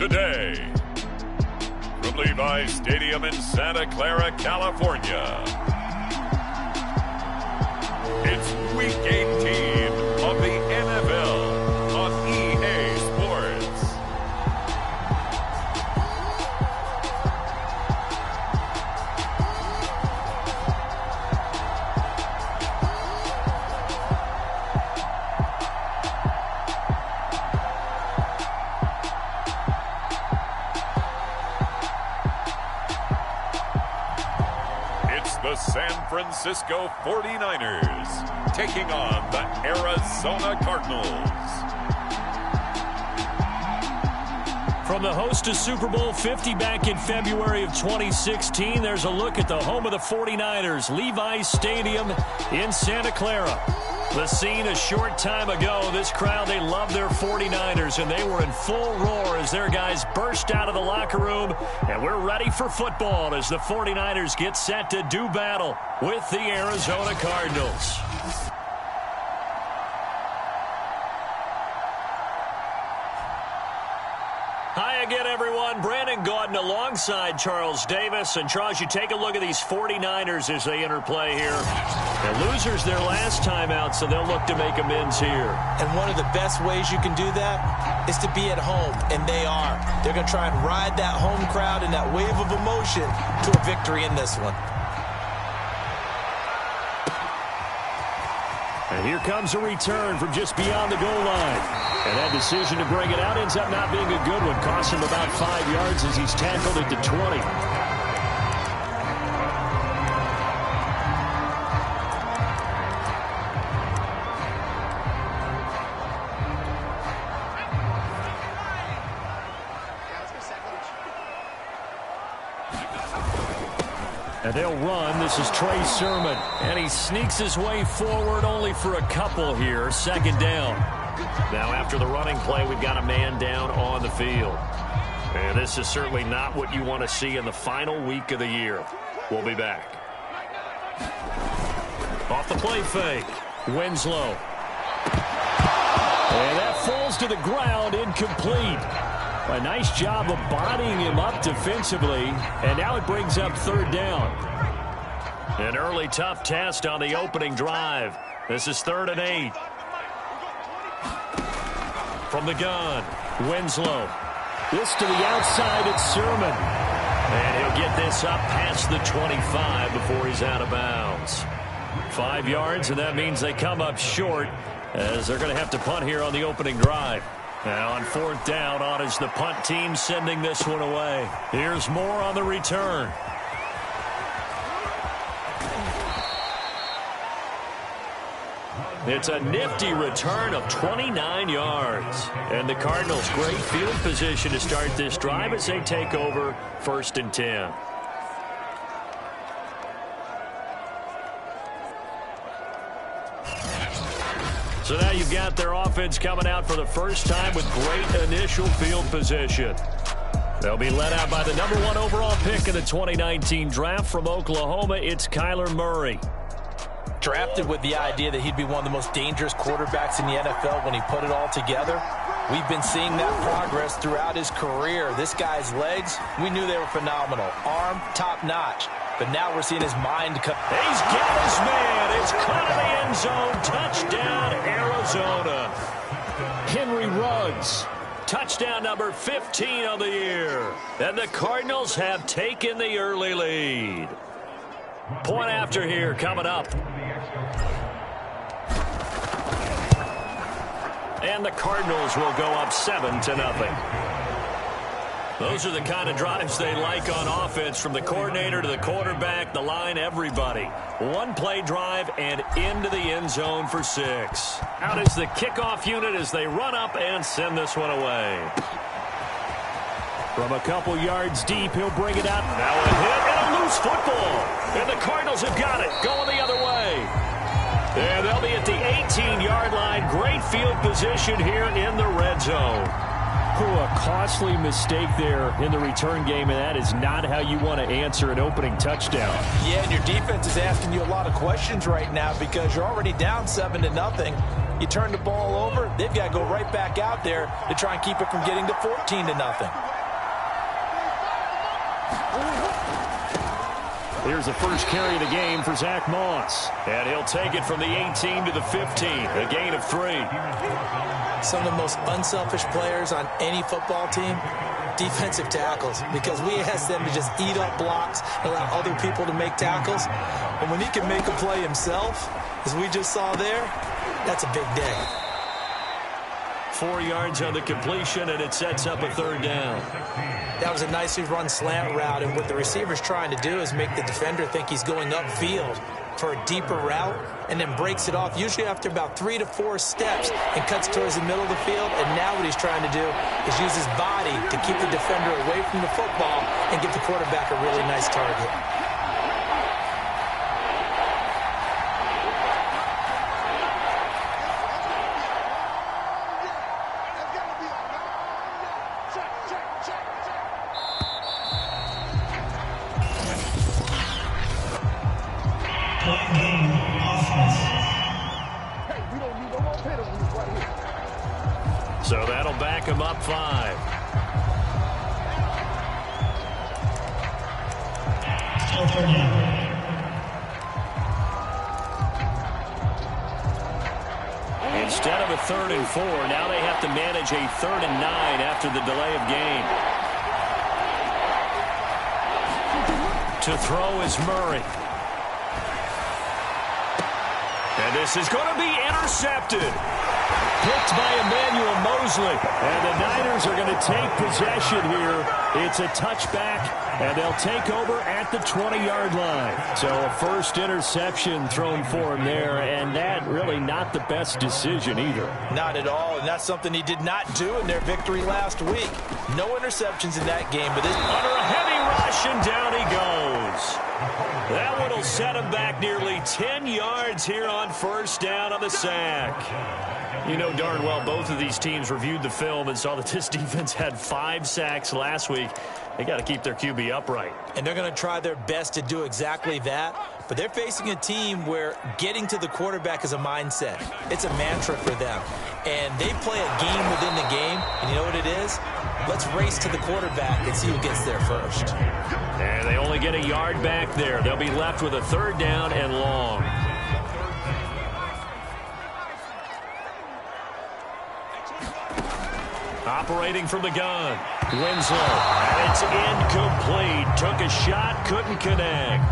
today. From Levi's Stadium in Santa Clara, California, it's Week 18 of the NFL on EA Sports. The San Francisco 49ers taking on the Arizona Cardinals. From the host to Super Bowl 50 back in February of 2016, there's a look at the home of the 49ers, Levi's Stadium in Santa Clara. The scene a short time ago, this crowd, they love their 49ers, and they were in full roar as their guys burst out of the locker room, and we're ready for football as the 49ers get set to do battle with the Arizona Cardinals. Hi again, everyone. Brandon Gaudin alongside Charles Davis. And Charles, you take a look at these 49ers as they interplay here. The losers their last time out, so they'll look to make amends here. And one of the best ways you can do that is to be at home, and they are. They're going to try and ride that home crowd and that wave of emotion to a victory in this one. And here comes a return from just beyond the goal line. And that decision to bring it out ends up not being a good one. Costs him about 5 yards as he's tackled at the 20. And they'll run. This is Trey Sermon. And he sneaks his way forward only for a couple here. Second down. Now after the running play, we've got a man down on the field. And this is certainly not what you want to see in the final week of the year. We'll be back. Off the play fake. Winslow. And that falls to the ground, incomplete. A nice job of bodying him up defensively, and now it brings up third down. An early tough test on the opening drive. This is 3rd and 8. From the gun, Winslow. This to the outside, it's Sermon. And he'll get this up past the 25 before he's out of bounds. 5 yards, and that means they come up short as they're going to have to punt here on the opening drive. Now on 4th down, on is the punt team sending this one away. Here's more on the return. It's a nifty return of 29 yards. And the Cardinals, great field position to start this drive as they take over 1st and 10. So now you've got their offense coming out for the first time with great initial field position. They'll be led out by the #1 overall pick in the 2019 draft from Oklahoma. It's Kyler Murray. Drafted with the idea that he'd be one of the most dangerous quarterbacks in the NFL when he put it all together. We've been seeing that progress throughout his career. This guy's legs, we knew they were phenomenal. Arm, top-notch. But now we're seeing his mind come. He's got his man. It's caught in the end zone. Touchdown, Arizona. Henry Ruggs. Touchdown number 15 of the year. And the Cardinals have taken the early lead. Point after here coming up. And the Cardinals will go up 7-0. Those are the kind of drives they like on offense, from the coordinator to the quarterback, the line, everybody. One-play drive and into the end zone for 6. Out is the kickoff unit as they run up and send this one away. From a couple yards deep, he'll bring it out. Now a hit and a loose football. And the Cardinals have got it, going the other way. And they'll be at the 18-yard line. Great field position here in the red zone. A costly mistake there in the return game, and that is not how you want to answer an opening touchdown. Yeah, and your defense is asking you a lot of questions right now because you're already down 7-0. You turn the ball over, they've got to go right back out there to try and keep it from getting to 14-0. Here's the first carry of the game for Zach Moss. And he'll take it from the 18 to the 15, a gain of 3. Some of the most unselfish players on any football team, defensive tackles, because we ask them to just eat up blocks, allow other people to make tackles. And when he can make a play himself, as we just saw there, that's a big day. 4 yards on the completion, and it sets up a 3rd down. That was a nicely run slant route, and what the receiver's trying to do is make the defender think he's going upfield for a deeper route, and then breaks it off, usually after about 3 to 4 steps, and cuts towards the middle of the field. And now what he's trying to do is use his body to keep the defender away from the football and give the quarterback a really nice target. So that'll back him up 5. Instead of a 3rd and 4, now they have to manage a 3rd and 9 after the delay of game. To throw is Murray. And this is going to be intercepted. Picked by Emmanuel Mosley. And the Niners are going to take possession here. It's a touchback, and they'll take over at the 20-yard line. So a first interception thrown for him there, and that really not the best decision either. Not at all, and that's something he did not do in their victory last week. No interceptions in that game, but this under a heavy rush, and down he goes. That one will set him back nearly 10 yards here on 1st down on the sack. You know darn well both of these teams reviewed the film and saw that this defense had 5 sacks last week. They got to keep their QB upright. And they're going to try their best to do exactly that. But they're facing a team where getting to the quarterback is a mindset. It's a mantra for them. And they play a game within the game. And you know what it is? Let's race to the quarterback and see who gets there first. And they only get a yard back there. They'll be left with a 3rd down and long. Operating from the gun, Winslow, and it's incomplete. Took a shot, couldn't connect.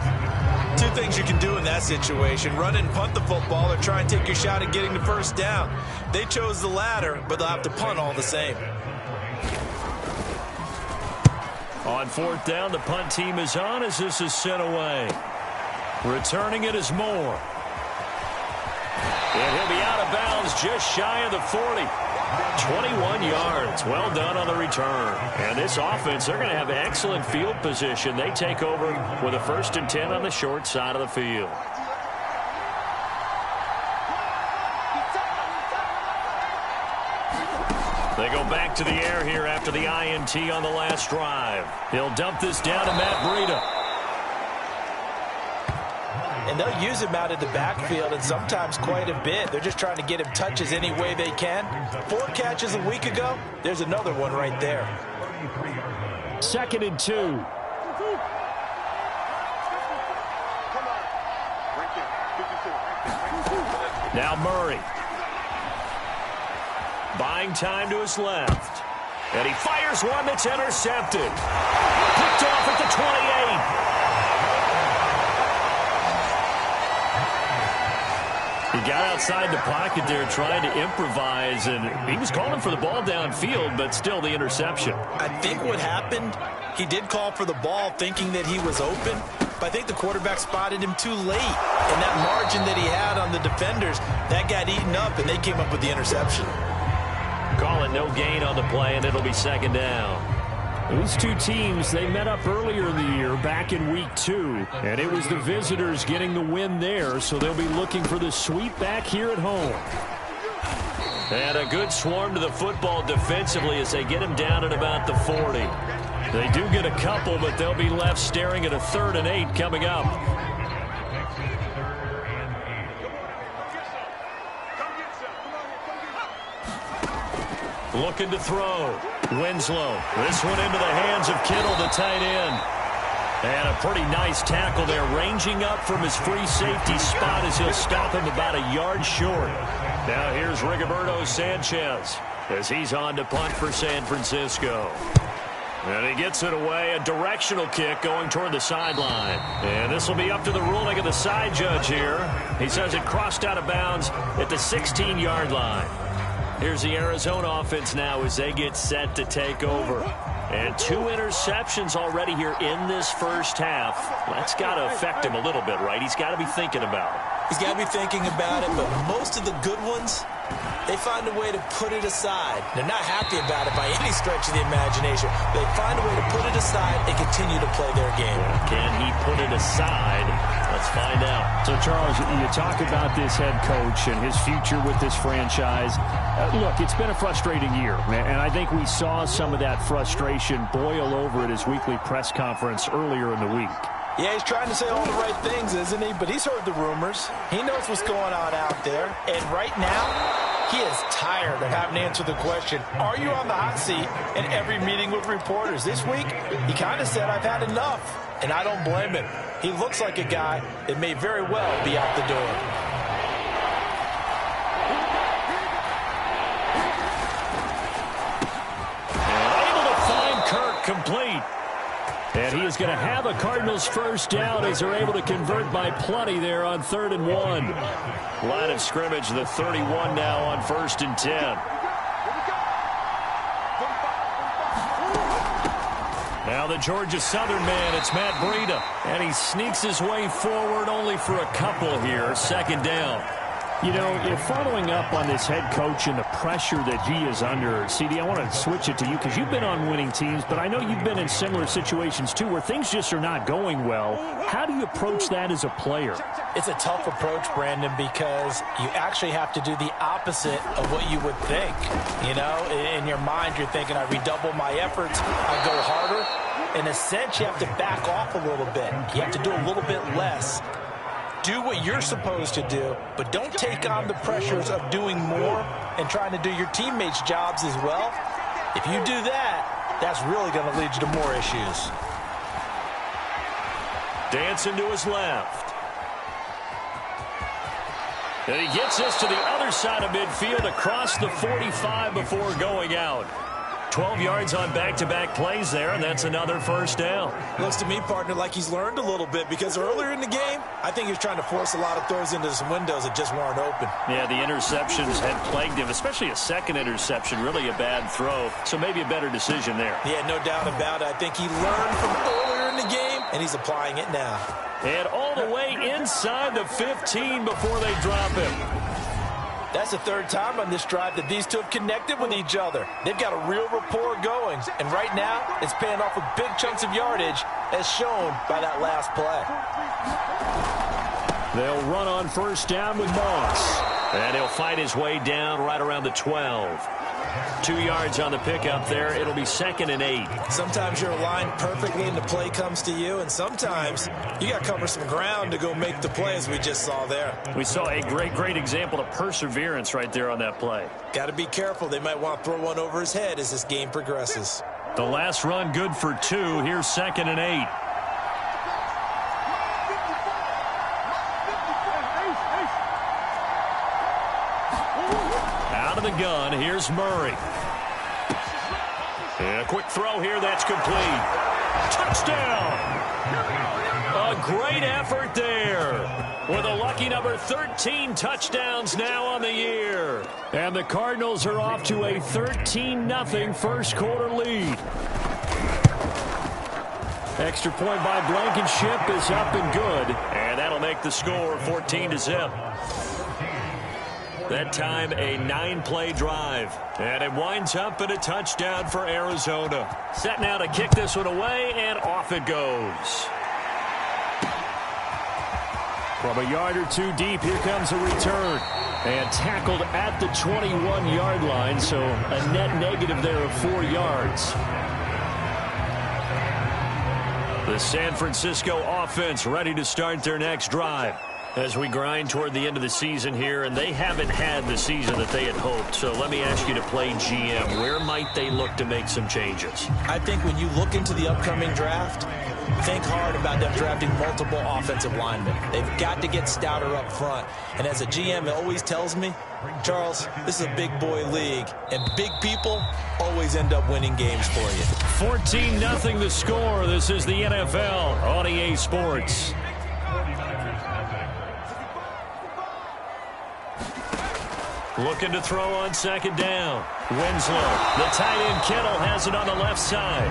2 things you can do in that situation: run and punt the football, or try and take your shot at getting the 1st down. They chose the latter, but they'll have to punt all the same. On 4th down, the punt team is on as this is sent away. Returning it is Moore. And he'll be out of bounds just shy of the 40. 21 yards. Well done on the return. And this offense, they're going to have excellent field position. They take over with a 1st and 10 on the short side of the field. They go back to the air here after the INT on the last drive. He'll dump this down to Matt Breida. And they'll use him out of the backfield, and sometimes quite a bit. They're just trying to get him touches any way they can. 4 catches a week ago. There's another one right there. 2nd and 2. Now Murray. Buying time to his left. And he fires one that's intercepted. Picked off at the 28. He got outside the pocket there trying to improvise, and he was calling for the ball downfield, but still the interception. I think what happened, he did call for the ball thinking that he was open, but I think the quarterback spotted him too late. And that margin that he had on the defenders, that got eaten up, and they came up with the interception. Call it no gain on the play, and it'll be 2nd down. These 2 teams, they met up earlier in the year back in week 2, and it was the visitors getting the win there, so they'll be looking for the sweep back here at home. And a good swarm to the football defensively as they get him down at about the 40. They do get a couple, but they'll be left staring at a 3rd and 8 coming up. Looking to throw. Winslow. This one into the hands of Kittle, the tight end. And a pretty nice tackle there, ranging up from his free safety spot as he'll stop him about a yard short. Now here's Rigoberto Sanchez as he's on to punt for San Francisco. And he gets it away, a directional kick going toward the sideline. And this will be up to the ruling of the side judge here. He says it crossed out of bounds at the 16-yard line. Here's the Arizona offense now as they get set to take over. And 2 interceptions already here in this first half. That's got to affect him a little bit, right? He's got to be thinking about it. He's got to be thinking about it, but most of the good ones, they find a way to put it aside. They're not happy about it by any stretch of the imagination. They find a way to put it aside and continue to play their game. Can he put it aside? Let's find out. So, Charles, you talk about this head coach and his future with this franchise. Look, it's been a frustrating year, and I think we saw some of that frustration boil over at his weekly press conference earlier in the week. Yeah, he's trying to say all the right things, isn't he? But he's heard the rumors. He knows what's going on out there. And right now, he is tired of having to answer the question, are you on the hot seat in every meeting with reporters? This week, he kind of said, I've had enough. And I don't blame him. He looks like a guy that may very well be out the door. Able to find Kirk complete. And he is going to have a Cardinals first down as they're able to convert by plenty there on 3rd and 1. Line of scrimmage, the 31 now on 1st and 10. Now the Georgia Southern man, it's Matt Breida. And he sneaks his way forward only for a couple here, 2nd down. You know, if following up on this head coach and the pressure that he is under, CD, I want to switch it to you because you've been on winning teams, but I know you've been in similar situations too where things just are not going well. How do you approach that as a player? It's a tough approach, Brandon, because you actually have to do the opposite of what you would think. You know, in your mind, you're thinking, I redouble my efforts, I go harder. In a sense, you have to back off a little bit. You have to do a little bit less. Do what you're supposed to do, but don't take on the pressures of doing more and trying to do your teammates' jobs as well. If you do that, that's really going to lead you to more issues. Dancing to his left. And he gets this to the other side of midfield across the 45 before going out. 12 yards on back-to-back plays there, and that's another first down. Looks to me, partner, like he's learned a little bit because earlier in the game, I think he was trying to force a lot of throws into some windows that just weren't open. Yeah, the interceptions had plagued him, especially a second interception, really a bad throw. So maybe a better decision there. Yeah, no doubt about it. I think he learned from earlier in the game, and he's applying it now. And all the way inside the 15 before they drop him. That's the 3rd time on this drive that these two have connected with each other. They've got a real rapport going. And right now, it's paying off with big chunks of yardage, as shown by that last play. They'll run on first down with Moss. And he'll fight his way down right around the 12. 2 yards on the pickup there. It'll be 2nd and 8. Sometimes you're aligned perfectly and the play comes to you, and sometimes you got to cover some ground to go make the play, as we just saw there. We saw a great example of perseverance right there on that play. Got to be careful. They might want to throw one over his head as this game progresses. The last run good for 2. Here's 2nd and 8. The gun. Here's Murray. And a quick throw here. That's complete. Touchdown. A great effort there. With a lucky number 13 touchdowns now on the year. And the Cardinals are off to a 13-0 first quarter lead. Extra point by Blankenship is up and good. And that'll make the score 14-0. That time, a 9-play drive. And it winds up in a touchdown for Arizona. Set now to kick this one away, and off it goes. From a yard or two deep, here comes a return. And tackled at the 21-yard line, so a net negative there of 4 yards. The San Francisco offense ready to start their next drive. As we grind toward the end of the season here, and they haven't had the season that they had hoped. So let me ask you to play GM. Where might they look to make some changes? I think when you look into the upcoming draft, think hard about them drafting multiple offensive linemen. They've got to get stouter up front. And as a GM, it always tells me, Charles, this is a big boy league, and big people always end up winning games for you. 14-0 the score. This is the NFL on EA Sports. Looking to throw on second down. Winslow, the tight end Kittle has it on the left side.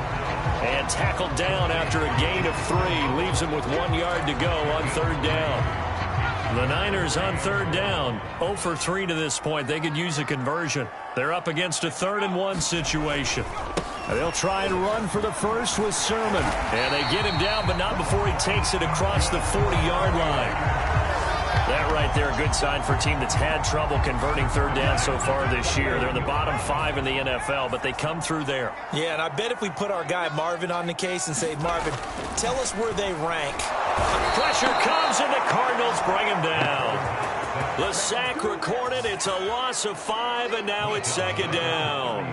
And tackled down after a gain of 3. Leaves him with 1 yard to go on third down. The Niners on third down. 0 for 3 to this point. They could use a conversion. They're up against a 3rd and 1 situation. They'll try and run for the first with Sermon. And they get him down, but not before he takes it across the 40-yard line. That right there, a good sign for a team that's had trouble converting third down so far this year. They're in the bottom 5 in the NFL, but they come through there. Yeah, and I bet if we put our guy Marvin on the case and say, Marvin, tell us where they rank. Pressure comes, and the Cardinals bring him down. The sack recorded. It's a loss of 5, and now it's second down.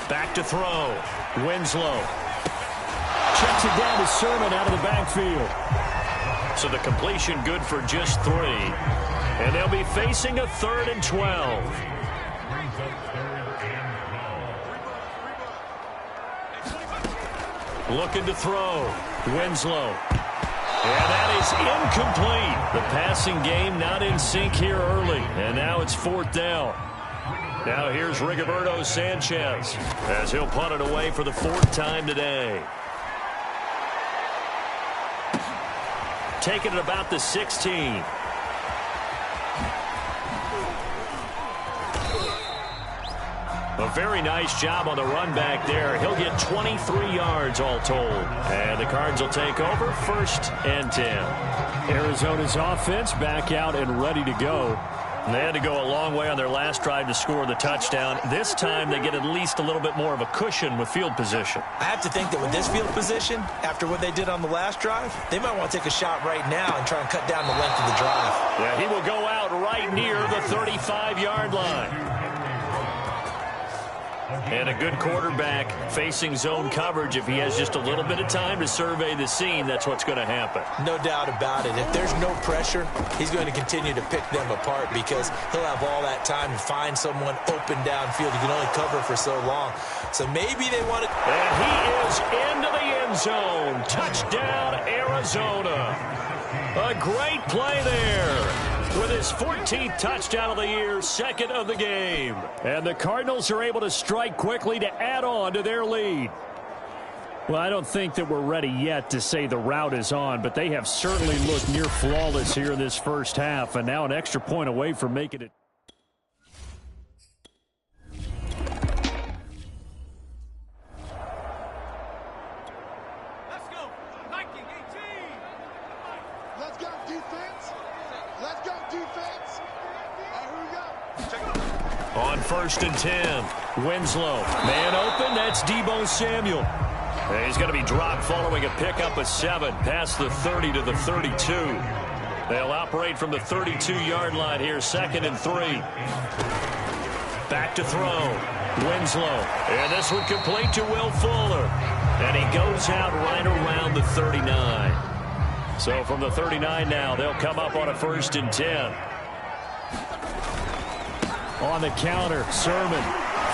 Back to throw. Winslow. Checks it down to Sermon out of the backfield. So the completion good for just 3. And they'll be facing a 3rd and 12. Looking to throw. Winslow. And that is incomplete. The passing game not in sync here early. And now it's 4th down. Now here's Rigoberto Sanchez as he'll punt it away for the 4th time today. Taking it about the 16. A very nice job on the run back there. He'll get 23 yards all told. And the Cards will take over 1st and 10. Arizona's offense back out and ready to go. They had to go a long way on their last drive to score the touchdown. This time they get at least a little bit more of a cushion with field position. I have to think that with this field position, after what they did on the last drive, they might want to take a shot right now and try and cut down the length of the drive. Yeah, he will go out right near the 35-yard line. And a good quarterback facing zone coverage. If he has just a little bit of time to survey the scene, that's what's going to happen. No doubt about it. If there's no pressure, he's going to continue to pick them apart because he'll have all that time to find someone open downfield. He can only cover for so long. So maybe they want to... And he is into the end zone. Touchdown, Arizona. A great play there. With his 14th touchdown of the year, 2nd of the game. And the Cardinals are able to strike quickly to add on to their lead. Well, I don't think that we're ready yet to say the route is on, but they have certainly looked near flawless here in this first half, and now an extra point away from making it. On 1st and 10, Winslow. Man open, that's Deebo Samuel. And he's going to be dropped following a pickup of 7 past the 30 to the 32. They'll operate from the 32-yard line here, 2nd and 3. Back to throw. Winslow. And this one complete to Will Fuller. And he goes out right around the 39. So from the 39 now, they'll come up on a 1st and 10. On the counter, Sermon.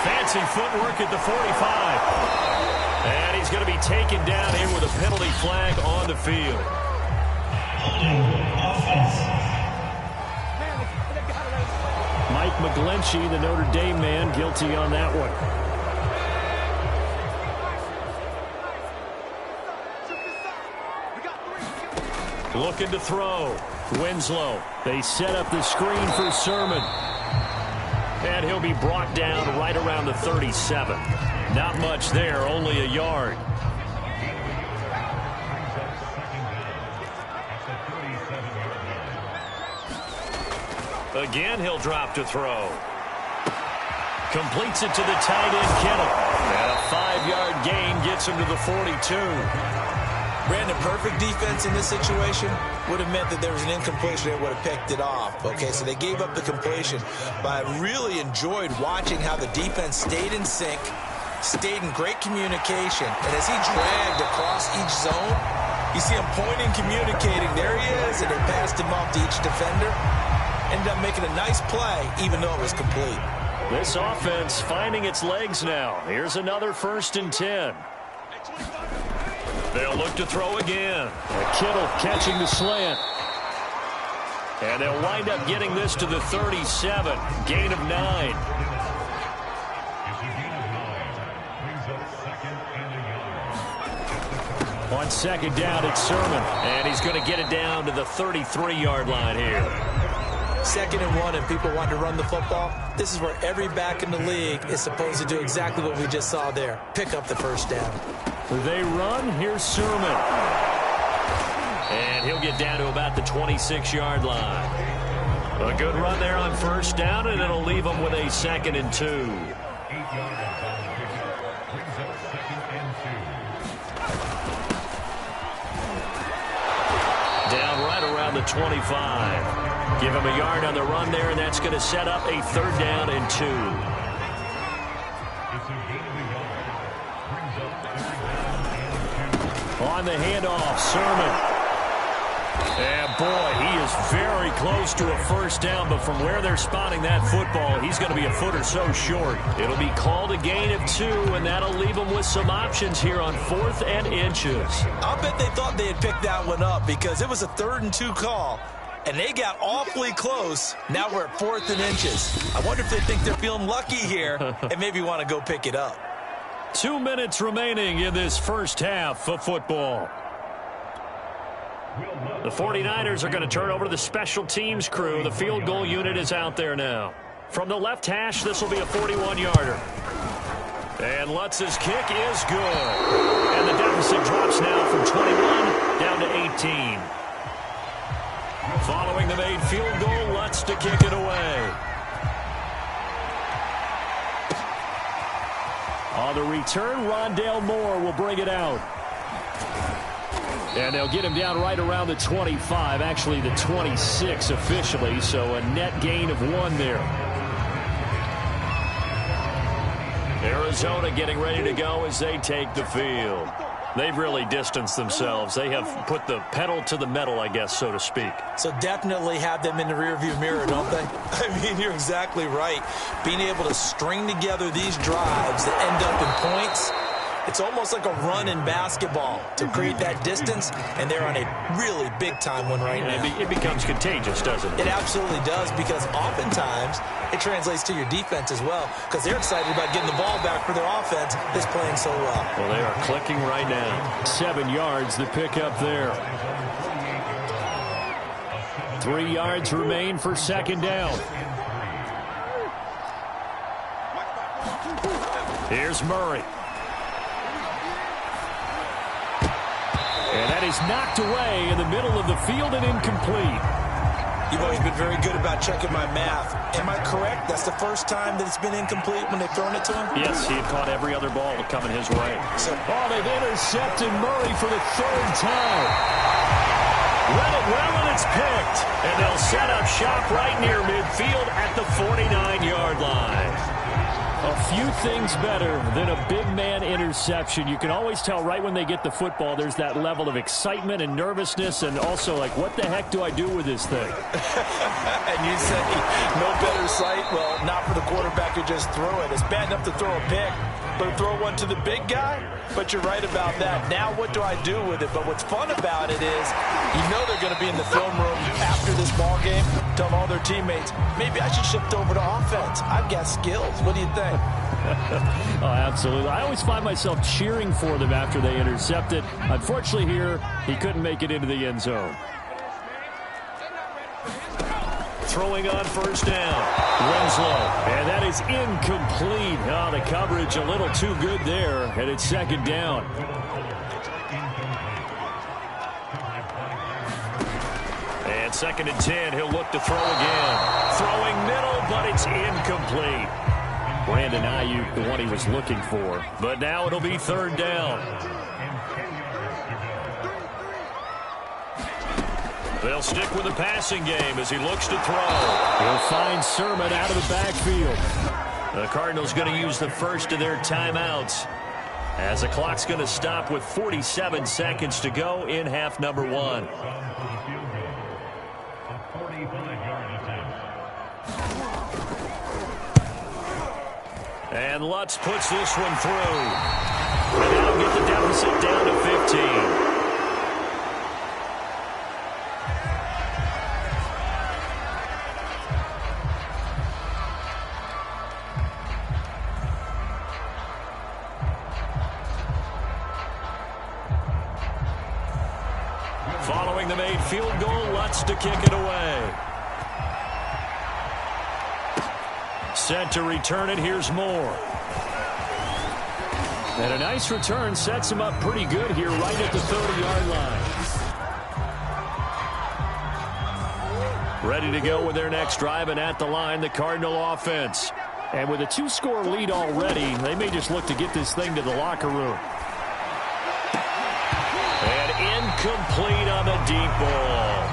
Fancy footwork at the 45. And he's going to be taken down here with a penalty flag on the field. Mike McGlinchey, the Notre Dame man, guilty on that one. Looking to throw. Winslow. They set up the screen for Sermon. And he'll be brought down right around the 37. Not much there, only a yard. Again, he'll drop to throw. Completes it to the tight end, Kittle. And a 5-yard gain gets him to the 42. Brandon, perfect defense in this situation would have meant that there was an incompletion that would have picked it off. Okay, so they gave up the completion. But I really enjoyed watching how the defense stayed in sync, stayed in great communication. And as he dragged across each zone, you see him pointing, communicating. There he is, and they passed him off to each defender. Ended up making a nice play, even though it was complete. This offense finding its legs now. Here's another 1st and 10. They'll look to throw again. Kittle catching the slant. And they'll wind up getting this to the 37. Gain of 9. On 2nd down, it's Sermon. And he's going to get it down to the 33-yard line here. 2nd and 1, and people want to run the football. This is where every back in the league is supposed to do exactly what we just saw there. Pick up the 1st down. They run. Here's Sermon. And he'll get down to about the 26-yard line. A good run there on 1st down, and it'll leave them with a 2nd and 2. Down right around the 25. Give him a yard on the run there, and that's going to set up a 3rd down and 2. On the handoff, Sermon. And boy, he is very close to a 1st down, but from where they're spotting that football, he's going to be a foot or so short. It'll be called a gain of 2, and that'll leave them with some options here on 4th and inches. I'll bet they thought they had picked that one up because it was a 3rd and 2 call, and they got awfully close. Now we're at 4th and inches. I wonder if they think they're feeling lucky here and maybe want to go pick it up. 2 minutes remaining in this 1st half of football. The 49ers are going to turn over to the special teams crew. The field goal unit is out there now. From the left hash, this will be a 41-yarder. And Lutz's kick is good. And the deficit drops now from 21 down to 18. Following the made field goal, Lutz to kick it away. On the return, Rondale Moore will bring it out. And they'll get him down right around the 25, actually the 26 officially, so a net gain of 1 there. Arizona getting ready to go as they take the field. They've really distanced themselves. They have put the pedal to the metal, I guess, so to speak. So definitely have them in the rearview mirror, don't they? I mean, you're exactly right. Being able to string together these drives that end up in points, it's almost like a run in basketball to create that distance, and they're on a really big-time one right now. It becomes contagious, doesn't it? It absolutely does, because oftentimes it translates to your defense as well, because they're excited about getting the ball back for their offense that's playing so well. Well, they are clicking right now. 7 yards, the pickup there. 3 yards remain for 2nd down. Here's Murray. And that is knocked away in the middle of the field and incomplete. You've always been very good about checking my math. Am I correct? That's the first time that it's been incomplete when they've thrown it to him? Yes, he had caught every other ball coming his way. They've intercepted Murray for the 3rd time. Read it well, and it's picked. And they'll set up shop right near midfield at the 49-yard line. A few things better than a big man interception. You can always tell right when they get the football, there's that level of excitement and nervousness, and also like, what the heck do I do with this thing? And you say, no better sight? Well, not for the quarterback to just throw it. It's bad enough to throw a pick, but to throw one to the big guy? But you're right about that. Now what do I do with it? But what's fun about it is, you know they're going to be in the film room after this ball game, telling all their teammates, maybe I should shift over to offense. I've got skills. What do you think? Oh, absolutely. I always find myself cheering for them after they intercept it. Unfortunately here, he couldn't make it into the end zone. Throwing on 1st down. Winslow. And that is incomplete. Oh, the coverage a little too good there. And it's 2nd down. And 2nd and 10. He'll look to throw again. Throwing middle, but it's incomplete. Brandon Ayuk, the one he was looking for. But now it'll be third down. They'll stick with the passing game as he looks to throw. He'll find Sermon out of the backfield. The Cardinals going to use the first of their timeouts as the clock's going to stop with 47 seconds to go in half number 1. And Lutz puts this one through. And that'll get the deficit down to 15. Following the made field goal, Lutz to kick it away. Set to return it. Here's Moore. And a nice return sets him up pretty good here right at the 30-yard line. Ready to go with their next drive, and at the line, the Cardinal offense. And with a 2-score lead already, they may just look to get this thing to the locker room. And incomplete on the deep ball.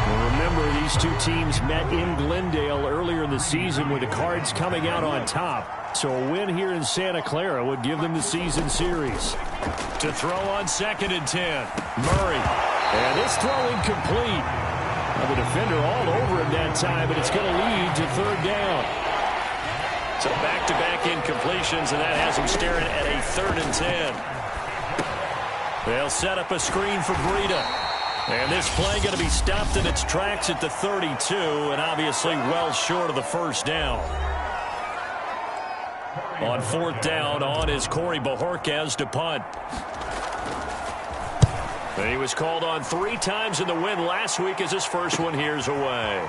Well, remember, these two teams met in Glendale earlier in the season with the Cards coming out on top. So a win here in Santa Clara would give them the season series. To throw on 2nd and 10. Murray. And this throw incomplete. Well, the defender all over him that time, but it's going to lead to third down. So back-to-back incompletions, and that has them staring at a 3rd and 10. They'll set up a screen for Breida. And this play going to be stopped in its tracks at the 32, and obviously well short of the first down. On 4th down, on is Corey Bojorquez to punt. And he was called on 3 times in the win last week as his first one here's away.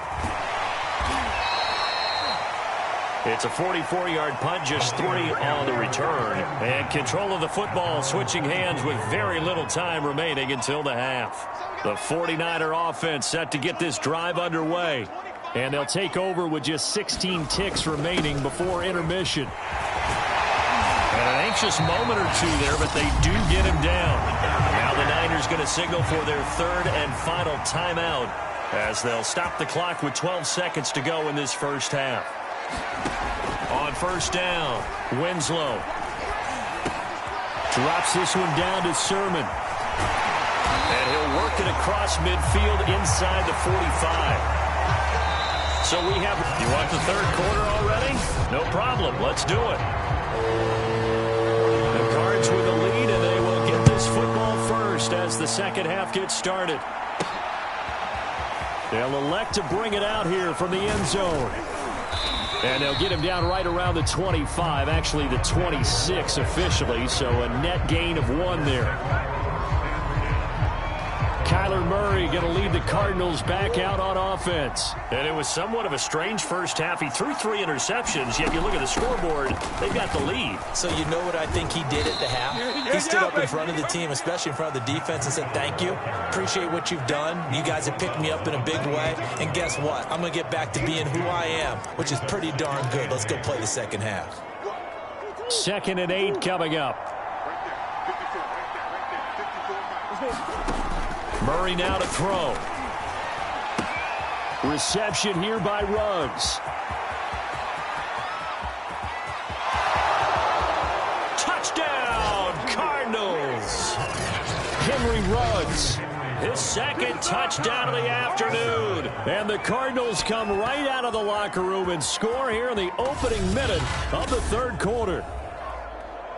It's a 44-yard punt, just 3 on the return. And control of the football switching hands with very little time remaining until the half. The 49er offense set to get this drive underway. And they'll take over with just 16 ticks remaining before intermission. And an anxious moment or two there, but they do get him down. Now the Niners going to signal for their 3rd and final timeout as they'll stop the clock with 12 seconds to go in this first half. On 1st down, Winslow drops this one down to Sermon. And he'll work it across midfield inside the 45. So we have, you want the 3rd quarter already? No problem, let's do it. The Cards with the lead, and they will get this football first as the second half gets started. They'll elect to bring it out here from the end zone. And they'll get him down right around the 25, actually the 26 officially, so a net gain of 1 there. Kyler Murray going to lead the Cardinals back out on offense. And it was somewhat of a strange first half. He threw 3 interceptions, yet you look at the scoreboard, they've got the lead. So you know what I think he did at the half? He stood up in front of the team, especially in front of the defense, and said, thank you. Appreciate what you've done. You guys have picked me up in a big way. And guess what? I'm going to get back to being who I am, which is pretty darn good. Let's go play the second half. 2nd and 8 coming up. Murray now to throw. Reception here by Ruggs. Touchdown, Cardinals. Henry Ruggs. His 2nd touchdown of the afternoon. And the Cardinals come right out of the locker room and score here in the opening minute of the 3rd quarter.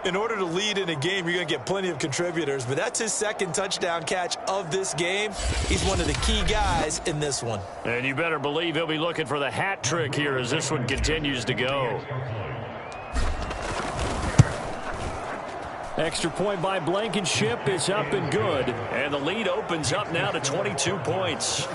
In order to lead in a game, you're going to get plenty of contributors, but that's his 2nd touchdown catch of this game. He's one of the key guys in this one. And you better believe he'll be looking for the hat trick here as this one continues to go. Extra point by Blankenship is up and good. And the lead opens up now to 22 points.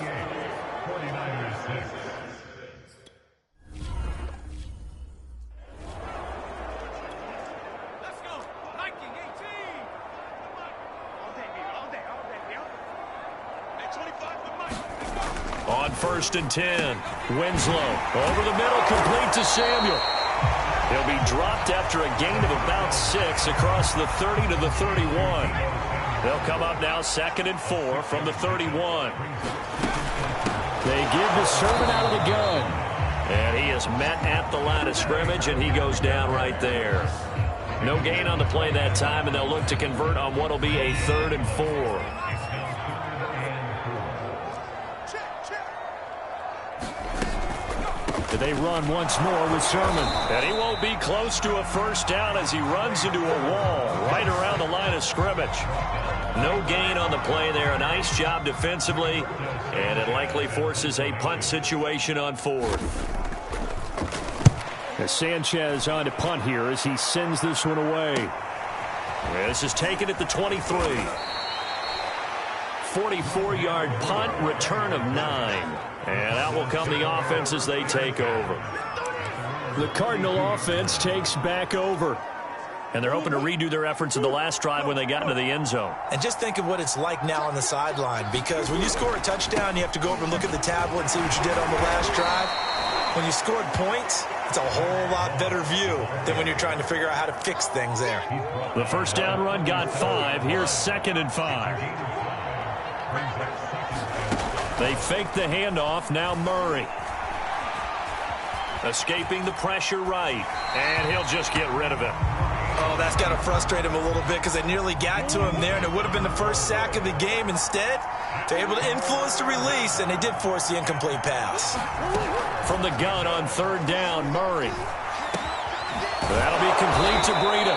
On 1st and 10, Winslow over the middle, complete to Samuel. He'll be dropped after a gain of about 6 across the 30 to the 31. They'll come up now 2nd and 4 from the 31. They give the Sermon out of the gun. And he is met at the line of scrimmage, and he goes down right there. No gain on the play that time, and they'll look to convert on what will be a 3rd and 4. They run once more with Sermon. And he won't be close to a first down as he runs into a wall right around the line of scrimmage. No gain on the play there. A nice job defensively, and it likely forces a punt situation on 4th. As Sanchez on to punt here as he sends this one away. This is taken at the 23. 44-yard punt, return of 9. And out will come the offense as they take over. The Cardinal offense takes back over. And they're hoping to redo their efforts in the last drive when they got into the end zone. And just think of what it's like now on the sideline, because when you score a touchdown, you have to go over and look at the tablet and see what you did on the last drive. When you scored points, it's a whole lot better view than when you're trying to figure out how to fix things there. The first down run got 5. Here's 2nd and 5. They fake the handoff. Now Murray. Escaping the pressure right. And he'll just get rid of it. Oh, that's got to frustrate him a little bit because they nearly got to him there, and it would have been the first sack of the game. Instead, they're able to influence the release, and they did force the incomplete pass. From the gun on 3rd down, Murray. That'll be complete to Breida.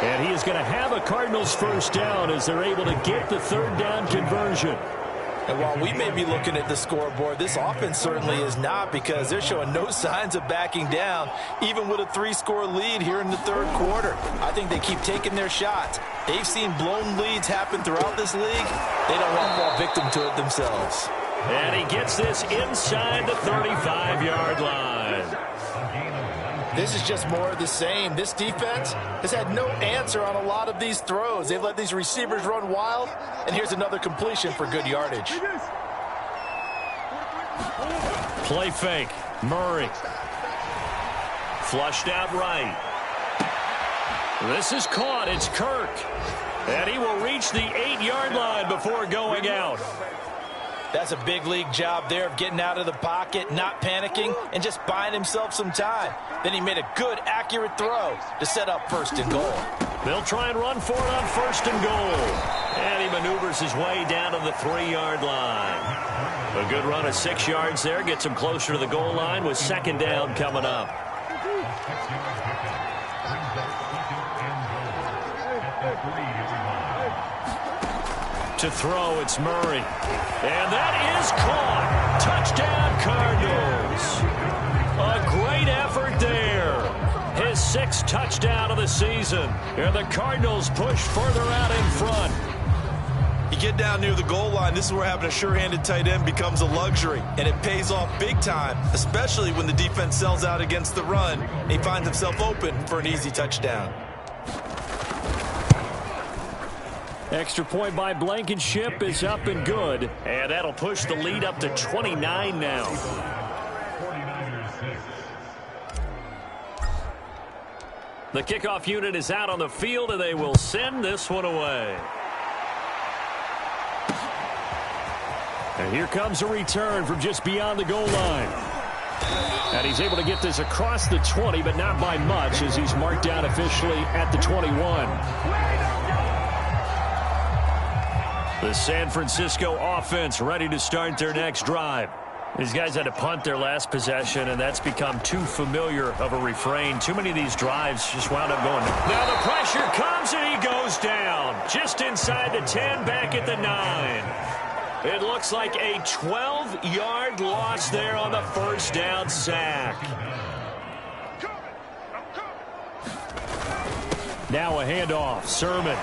And he is going to have a Cardinals first down as they're able to get the 3rd down conversion. And while we may be looking at the scoreboard, this offense certainly is not, because they're showing no signs of backing down, even with a 3-score lead here in the 3rd quarter. I think they keep taking their shots. They've seen blown leads happen throughout this league. They don't want to fall victim to it themselves. And he gets this inside the 35-yard line. This is just more of the same. This defense has had no answer on a lot of these throws. They've let these receivers run wild, and here's another completion for good yardage. Play fake. Murray. Flushed out right. This is caught. It's Kirk. And he will reach the 8-yard line before going out. That's a big league job there of getting out of the pocket, not panicking, and just buying himself some time. Then he made a good, accurate throw to set up 1st and goal. They'll try and run for it on 1st and goal. And he maneuvers his way down to the 3-yard line. A good run of 6 yards there gets him closer to the goal line with 2nd down coming up. To throw, it's Murray. And that is caught. Touchdown, Cardinals. A great effort there. His 6th touchdown of the season. And the Cardinals push further out in front. You get down near the goal line, this is where having a sure-handed tight end becomes a luxury. And it pays off big time, especially when the defense sells out against the run. And he finds himself open for an easy touchdown. Extra point by Blankenship is up and good. And that'll push the lead up to 29 now. The kickoff unit is out on the field, and they will send this one away. And here comes a return from just beyond the goal line. And he's able to get this across the 20, but not by much, as he's marked down officially at the 21. The San Francisco offense ready to start their next drive. These guys had to punt their last possession, and that's become too familiar of a refrain. Too many of these drives just wound up going. Now the pressure comes, and he goes down. Just inside the 10, back at the 9. It looks like a 12-yard loss there on the first down sack. Now a handoff. Sermon.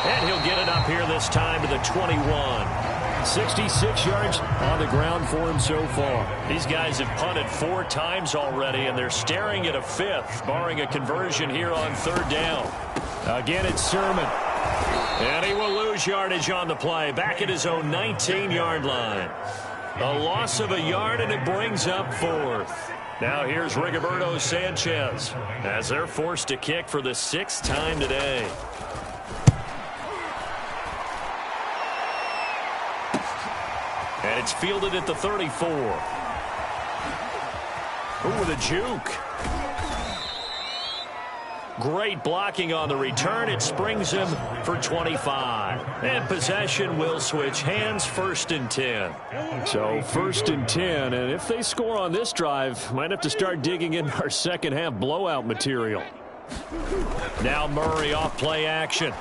And he'll get it up here this time to the 21. 66 yards on the ground for him so far. These guys have punted 4 times already, and they're staring at a 5th, barring a conversion here on 3rd down. Again, it's Sermon. And he will lose yardage on the play, back at his own 19-yard line. A loss of a yard, and it brings up 4th. Now here's Rigoberto Sanchez as they're forced to kick for the 6th time today. And it's fielded at the 34. Ooh, the juke. Great blocking on the return. It springs him for 25. And possession will switch hands, 1st and 10. So 1st and 10, and if they score on this drive, might have to start digging in our second half blowout material. Now Murray off play action.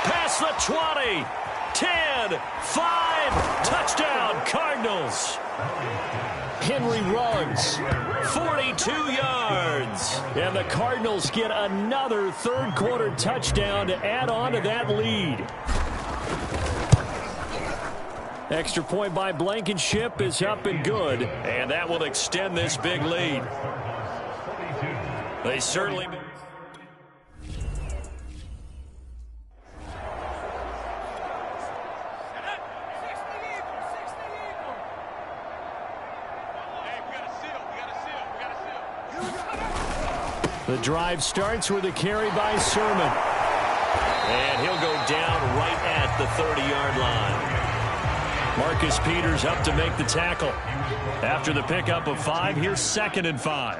Past the 20. 10, 5, touchdown Cardinals. Henry runs 42 yards. And the Cardinals get another third-quarter touchdown to add on to that lead. Extra point by Blankenship is up and good. And that will extend this big lead. They certainly... The drive starts with a carry by Sermon. And he'll go down right at the 30-yard line. Marcus Peters up to make the tackle. After the pickup of 5, here's 2nd and 5.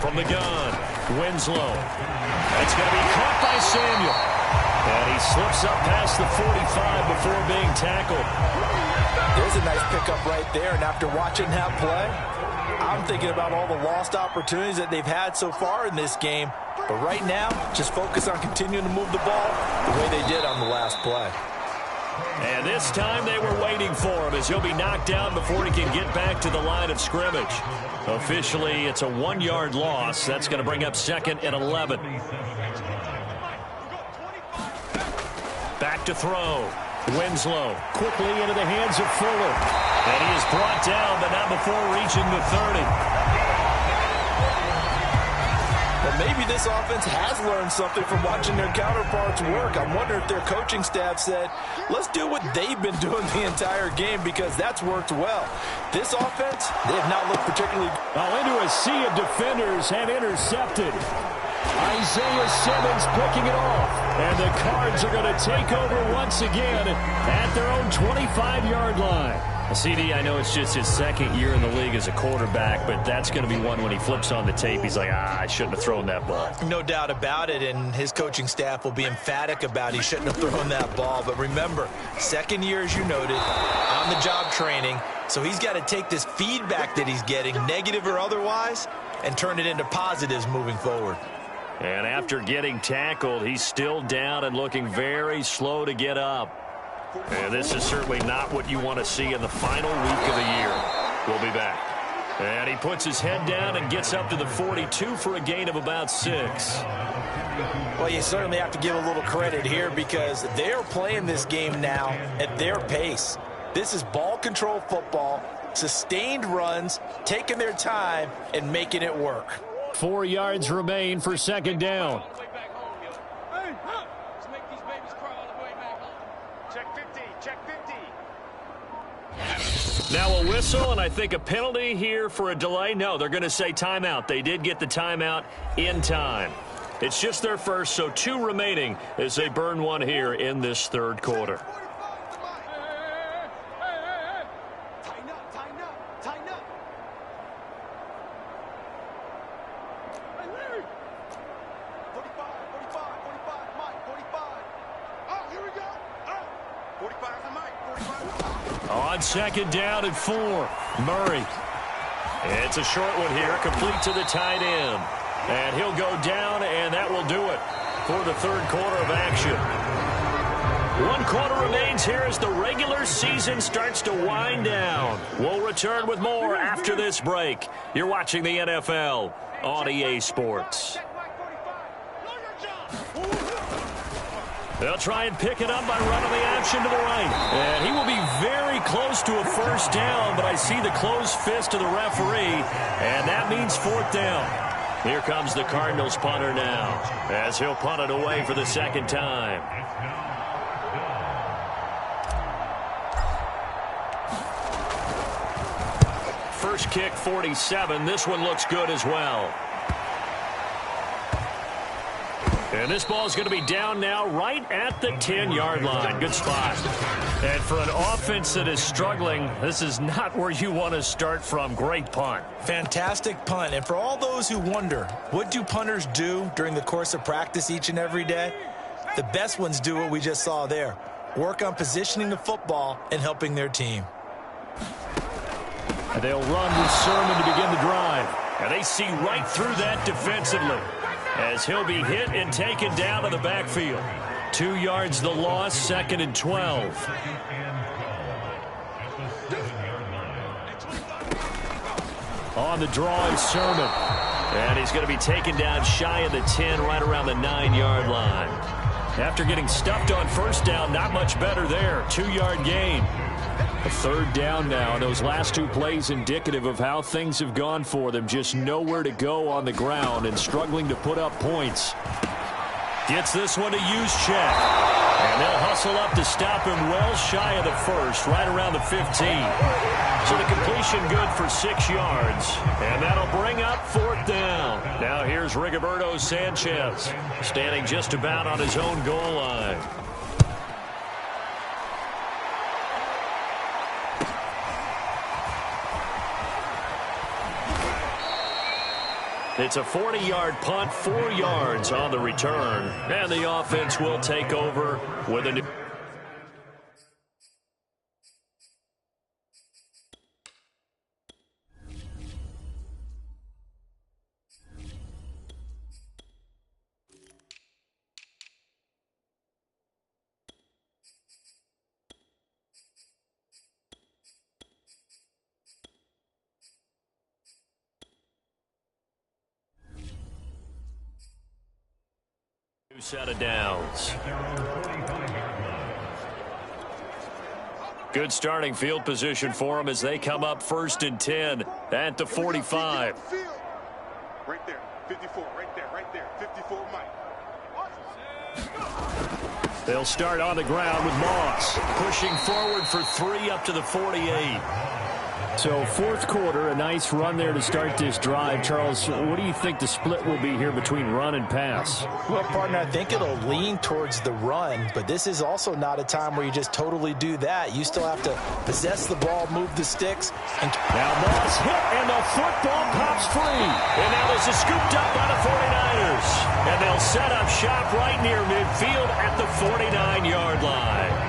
From the gun, Winslow. That's going to be caught by Samuel. And he slips up past the 45 before being tackled. There's a nice pickup right there, and after watching that play, I'm thinking about all the lost opportunities that they've had so far in this game. But right now, just focus on continuing to move the ball the way they did on the last play. And this time they were waiting for him as he'll be knocked down before he can get back to the line of scrimmage. Officially, it's a 1-yard loss. That's going to bring up 2nd and 11. Back to throw. Winslow quickly into the hands of Fuller. And he is brought down, but not before reaching the 30. Well, maybe this offense has learned something from watching their counterparts work. I'm wondering if their coaching staff said, let's do what they've been doing the entire game, because that's worked well. This offense, they have not looked particularly good. Now into a sea of defenders and intercepted. Isaiah Simmons picking it off. And the Cards are going to take over once again at their own 25-yard line. CD, I know it's just his 2nd year in the league as a quarterback, but that's going to be one when he flips on the tape, he's like, I shouldn't have thrown that ball. No doubt about it, and his coaching staff will be emphatic about he shouldn't have thrown that ball. But remember, 2nd year, as you noted, on-the-job training, so he's got to take this feedback that he's getting, negative or otherwise, and turn it into positives moving forward. And after getting tackled, he's still down and looking very slow to get up. And this is certainly not what you want to see in the final week of the year. We'll be back. And he puts his head down and gets up to the 42 for a gain of about 6. Well, you certainly have to give a little credit here because they're playing this game now at their pace. This is ball control football, sustained runs, taking their time, and making it work. 4 yards remain for 2nd down. Now a whistle, and I think a penalty here for a delay. No, they're going to say timeout. They did get the timeout in time. It's just their first, so 2 remaining as they burn one here in this 3rd quarter. On 2nd down and 4, Murray. It's a short one here, complete to the tight end. And he'll go down, and that will do it for the 3rd quarter of action. 1 quarter remains here as the regular season starts to wind down. We'll return with more after this break. You're watching the NFL on EA Sports. They'll try and pick it up by running the option to the right. And he will be very close to a 1st down, but I see the closed fist of the referee, and that means 4th down. Here comes the Cardinals punter now, as he'll punt it away for the 2nd time. first kick 47. This one looks good as well. And this ball is going to be down now right at the 10-yard line. Good spot. And for an offense that is struggling, this is not where you want to start from. Great punt. Fantastic punt. And for all those who wonder, what do punters do during the course of practice each and every day? The best ones do what we just saw there. Work on positioning the football and helping their team. And they'll run with Sermon to begin the drive. And they see right through that defensively, as he'll be hit and taken down to the backfield. 2 yards the loss, 2nd and 12. On the draw is Sermon. And he's going to be taken down shy of the 10, right around the 9-yard line. After getting stuffed on first down, not much better there. 2-yard gain. A 3rd down now. Those last 2 plays indicative of how things have gone for them. Just nowhere to go on the ground and struggling to put up points. Gets this one to Juszczyk. And they'll hustle up to stop him well shy of the 1st, right around the 15. So the completion good for 6 yards. And that'll bring up 4th down. Now here's Rigoberto Sanchez, standing just about on his own goal line. It's a 40-yard punt, 4 yards on the return. And the offense will take over with a new... set of downs. Good starting field position for them as they come up 1st and 10 at the 45. Right there, 54, right there, 54, Mike. They'll start on the ground with Moss, pushing forward for 3 up to the 48. So 4th quarter, a nice run there to start this drive. Charles, what do you think the split will be here between run and pass? Well, partner, I think it'll lean towards the run, but this is also not a time where you just totally do that. You still have to possess the ball, move the sticks. And now Moss hit, and the football pops free. And now this is scooped up by the 49ers. And they'll set up shop right near midfield at the 49-yard line.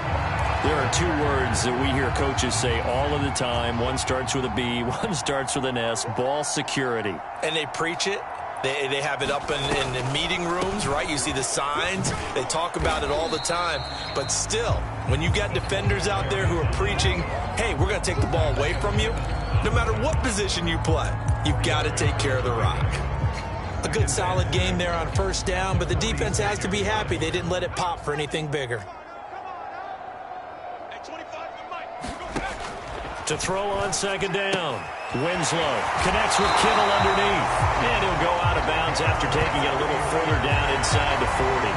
There are 2 words that we hear coaches say all of the time. One starts with a B, one starts with an S, ball security. And they preach it. They have it up in meeting rooms, right? You see the signs. They talk about it all the time. But still, when you got defenders out there who are preaching, hey, we're going to take the ball away from you, no matter what position you play, you've got to take care of the rock. A good solid game there on 1st down, but the defense has to be happy they didn't let it pop for anything bigger. To throw on 2nd down. Winslow connects with Kittle underneath. And he'll go out of bounds after taking it a little further down inside the 40.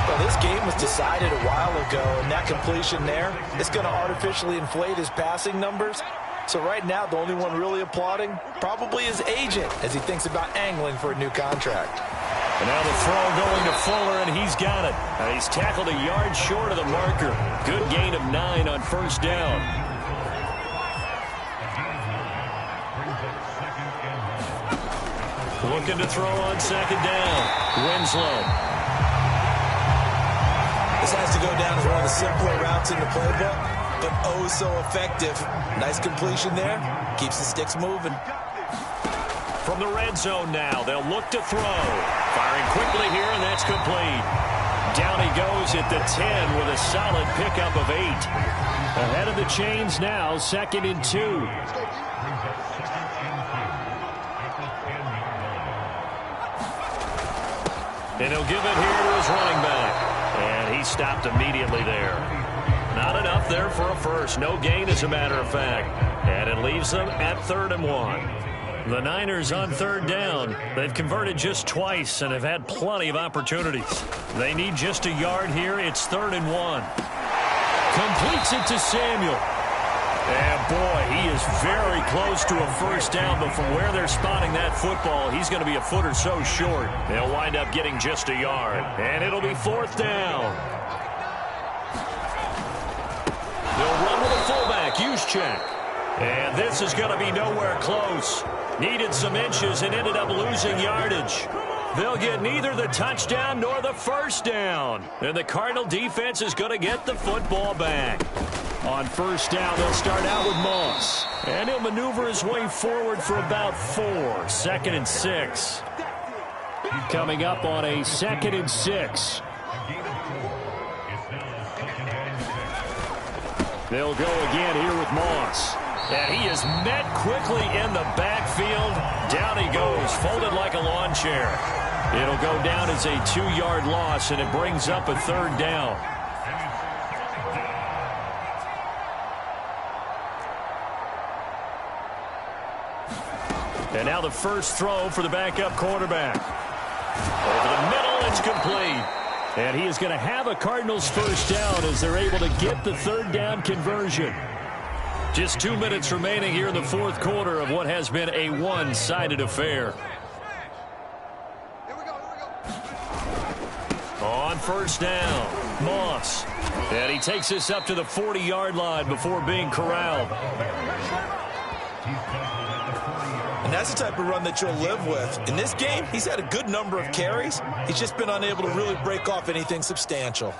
Well, this game was decided a while ago, and that completion there is going to artificially inflate his passing numbers. So right now, the only one really applauding probably his agent as he thinks about angling for a new contract. And now the throw going to Fuller, and he's got it. And he's tackled a yard short of the marker. Good gain of 9 on 1st down. Looking to throw on 2nd down. Winslow. This has to go down as one of the simpler routes in the playbook, but oh so effective. Nice completion there. Keeps the sticks moving. From the red zone now, they'll look to throw. Firing quickly here, and that's complete. Down he goes at the 10 with a solid pickup of 8. Ahead of the chains now, 2nd and 2. And he'll give it here to his running back. And he stopped immediately there. Not enough there for a first. No gain, as a matter of fact. And it leaves them at 3rd and 1. The Niners on 3rd down. They've converted just twice and have had plenty of opportunities. They need just a yard here. It's 3rd and 1. Completes it to Samuel. And boy, he is very close to a first down, but from where they're spotting that football, he's going to be a foot or so short. They'll wind up getting just a yard, and it'll be fourth down. They'll run with a fullback, Juszczyk. And this is going to be nowhere close. Needed some inches and ended up losing yardage. They'll get neither the touchdown nor the first down. And the Cardinal defense is going to get the football back. On first down, they'll start out with Moss. And he'll maneuver his way forward for about 4. 2nd and 6. Coming up on a 2nd and 6. They'll go again here with Moss. And he is met quickly in the backfield. Down he goes, folded like a lawn chair. It'll go down as a 2-yard loss, and it brings up a 3rd down. And now the first throw for the backup quarterback. Over the middle, it's complete. And he is going to have a Cardinals first down as they're able to get the 3rd down conversion. Just 2 minutes remaining here in the 4th quarter of what has been a one-sided affair. On first down, Moss. And he takes this up to the 40-yard line before being corralled. And that's the type of run that you'll live with. In this game, he's had a good number of carries. He's just been unable to really break off anything substantial.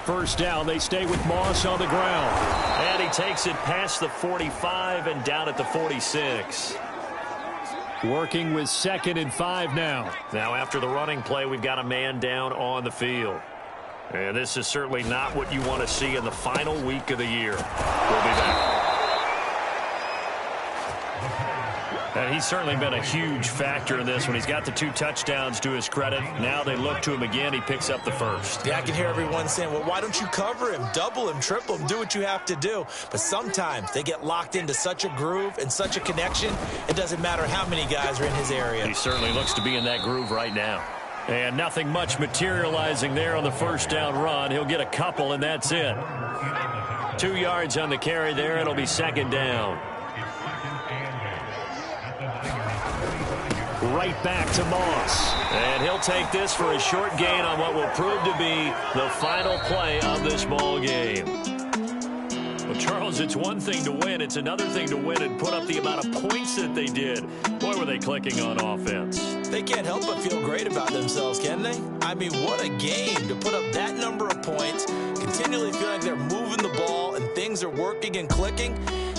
First down, they stay with Moss on the ground. And he takes it past the 45 and down at the 46. Working with 2nd and 5 now. Now after the running play, we've got a man down on the field. And this is certainly not what you want to see in the final week of the year. We'll be back. And he's certainly been a huge factor in this one. He's got the 2 touchdowns to his credit. Now they look to him again. He picks up the first. Yeah, I can hear everyone saying, well, why don't you cover him, double him, triple him, do what you have to do. But sometimes they get locked into such a groove and such a connection, it doesn't matter how many guys are in his area. He certainly looks to be in that groove right now. And nothing much materializing there on the first down run. He'll get a couple, and that's it. 2 yards on the carry there. It'll be 2nd down. Right back to Moss. And he'll take this for a short gain on what will prove to be the final play of this ball game. Well, Charles, it's one thing to win. It's another thing to win and put up the amount of points that they did. Boy, were they clicking on offense. They can't help but feel great about themselves, can they? I mean, what a game to put up that number of points, continually feel like they're moving the ball and things are working and clicking.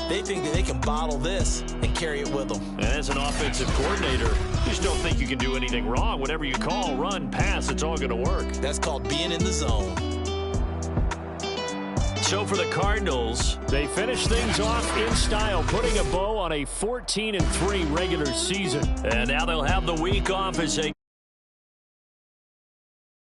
They think that they can bottle this and carry it with them. And as an offensive coordinator, you just don't think you can do anything wrong. Whatever you call, run, pass, it's all going to work. That's called being in the zone. So for the Cardinals, they finish things off in style, putting a bow on a 14-3 regular season. And now they'll have the week off as they